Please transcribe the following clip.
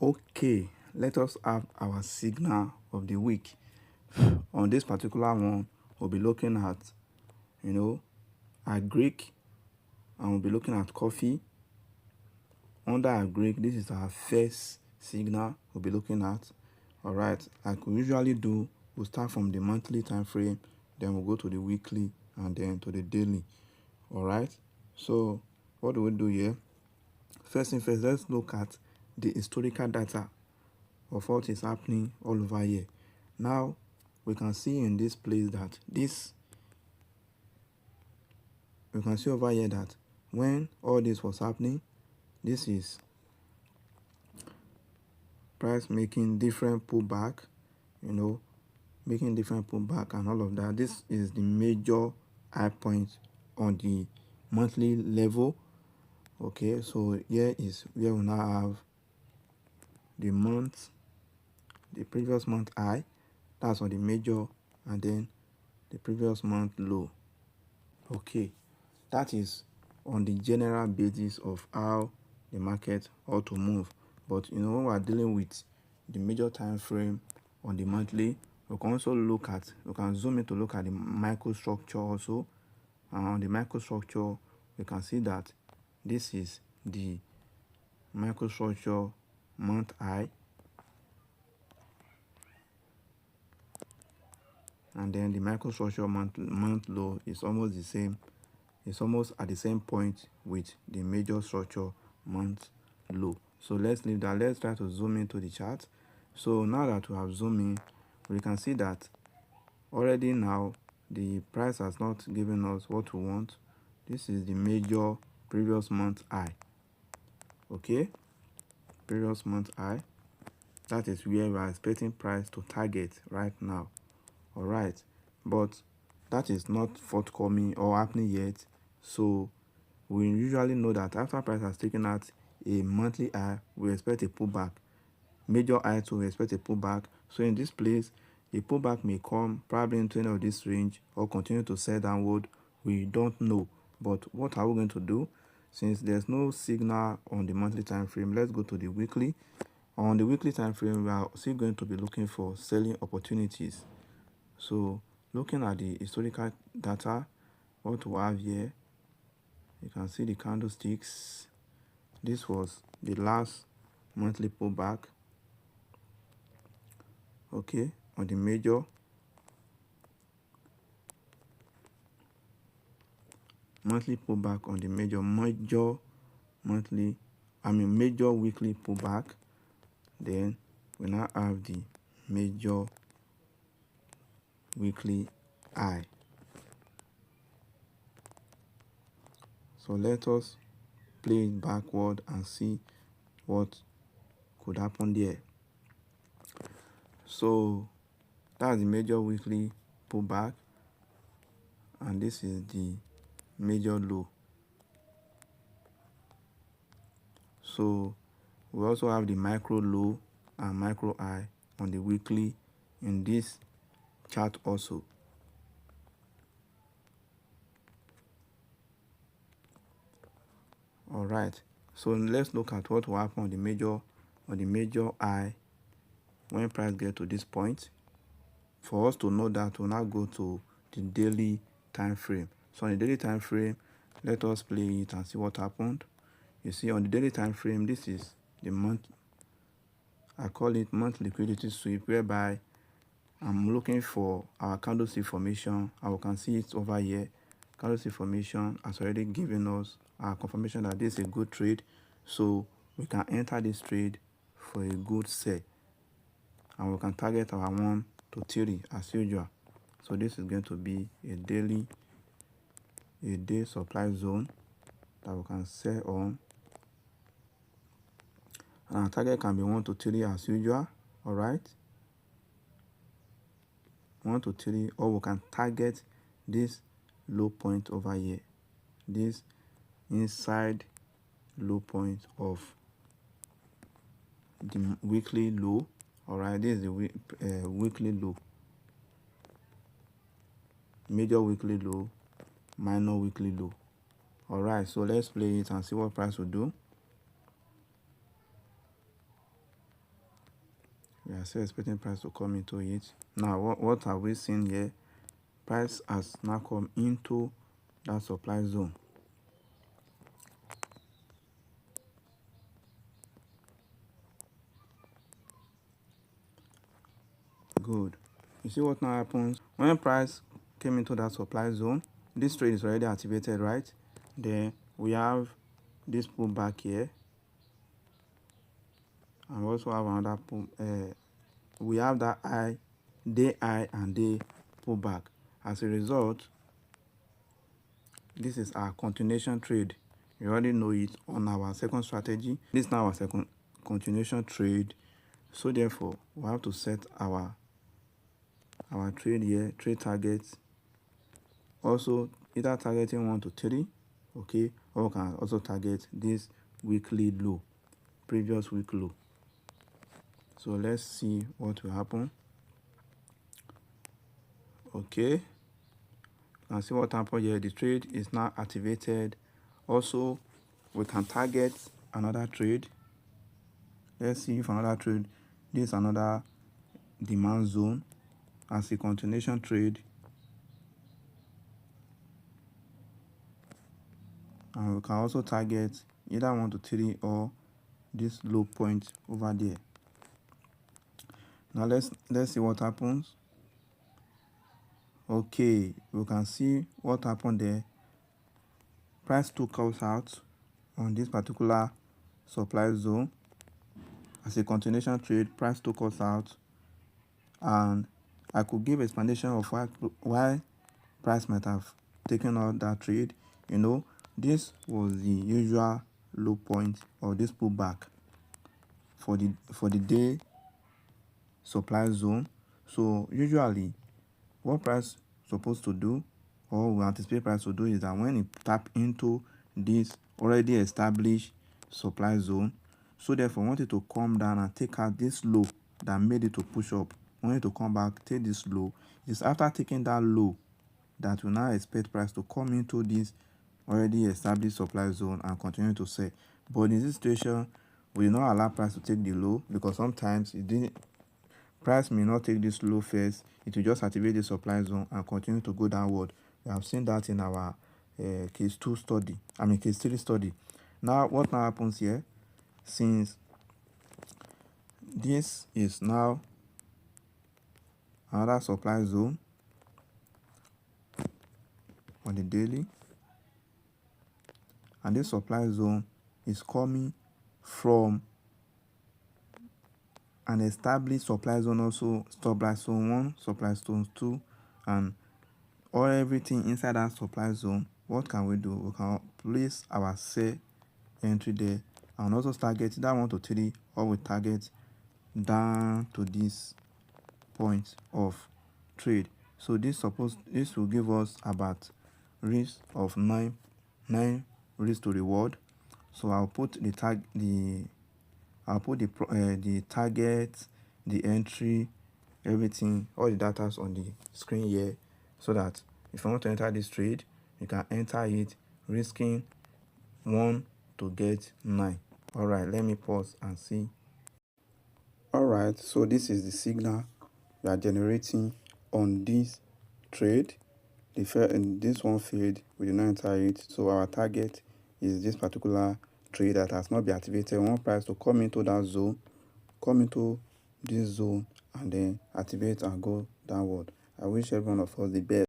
Okay, let us have our signal of the week. On this particular one, we'll be looking at, Agric, and we'll be looking at coffee. Under Agric, this is our first signal we'll be looking at. All right, like we usually do, we'll start from the monthly time frame, then we'll go to the weekly, and then to the daily. All right, so what do we do here? First thing first, let's look at the historical data of what is happening all over here. Now we can see in this place that we can see over here that when all this was happening, this is price making different pullback, making different pullback and all of that. This is the major high point on the monthly level. Okay, so here is where we now have the previous month high, that's on the major, and then the previous month low. Okay, that is on the general basis of how the market ought to move. But when we are dealing with the major time frame on the monthly, we can zoom in to look at the microstructure also. And on the microstructure, we can see that this is the microstructure month high, and then the microstructure month low is almost the same. It's almost at the same point with the major structure month low. So let's leave that. Let's try to zoom into the chart. So now that we have zoomed in, we can see that already now the price has not given us what we want. This is the major previous month high. Okay, previous month high. That is where we are expecting price to target right now. All right, but that is not forthcoming or happening yet. So we usually know that after price has taken out a monthly high, we expect a pullback. Major high, to expect a pullback. So in this place, a pullback may come probably into any of this range or continue to sell downward. We don't know. But what are we going to do? Since there's no signal on the monthly time frame, let's go to the weekly. On the weekly time frame, we are still going to be looking for selling opportunities. So looking at the historical data, what we have here, you can see the candlesticks. This was the last monthly pullback, okay, on the major monthly pullback on the major weekly pullback. Then we now have the major weekly high. So let us play it backward and see what could happen there. So that's the major weekly pullback, and this is the major low. So we also have the micro low and micro high on the weekly in this chart also. All right, so let's look at what will happen on the major high when price get to this point. For us to know that, we'll now go to the daily time frame. So on the daily time frame, let us play it and see what happened. You see, on the daily time frame, this is the month. I call it month liquidity sweep, whereby I'm looking for our candlestick formation. I can see it over here. Candlestick formation has already given us our confirmation that this is a good trade, so we can enter this trade for a good sell, and we can target our 1 to 3 as usual. So this is going to be a day supply zone that we can sell on, and our target can be 1 to 3 as usual. All right, 1 to 3, or we can target this low point over here, this inside low point of the weekly low. All right, this is the weekly low, major weekly low, minor weekly low. All right, so let's play it and see what price will do. We are still expecting price to come into it. Now what are we seeing here? Price has now come into that supply zone. Good. You see what now happens when price came into that supply zone? This trade is already activated, right? Then we have this pullback here, and we also have another pull. We have that day high and day pullback. As a result, this is our continuation trade. You already know it on our second strategy. This is now our second continuation trade. So therefore, we have to set our trade here, trade targets. Also, either targeting 1 to 3, okay, or we can also target this weekly low, previous week low. So let's see what will happen. Okay, you can see what happened here. The trade is now activated. Also, we can target another trade. Let's see if another trade, this is another demand zone as a continuation trade, and we can also target either 1 to 3 or this low point over there. Now let's see what happens. Okay, we can see what happened there. Price took us out on this particular supply zone as a continuation trade. Price took us out, and I could give explanation of why price might have taken out that trade. You know, this was the usual low point, or this pullback for the day supply zone. So usually what price supposed to do, or we anticipate price to do, is that when it tap into this already established supply zone, so therefore want it to come down and take out this low that made it to push up. Want it to come back, take this low. It's after taking that low that we now expect price to come into this already established supply zone and continue to sell. But in this situation, we will not allow price to take the low, because sometimes price may not take this low first. It will just activate the supply zone and continue to go downward. We have seen that in our case 3 study. Now what now happens here? Since this is now another supply zone on the daily, and this supply zone is coming from an established supply zone, also supply zone 1, supply zone 2, and everything inside that supply zone. What can we do? We can place our sell entry there, and also target that 1 to 3, or we target down to this point of trade. So this will give us about risk of 9 risk to reward. So I'll put the target, the entry, everything, all the data on the screen here, so that if you want to enter this trade, you can enter it risking 1 to get 9. All right, let me pause and see. All right, so this is the signal we are generating on this trade. This one failed, we did not enter it. So our target is this particular trade that has not been activated. We want price to come into that zone, come into this zone, and then activate and go downward. I wish every one of us the best.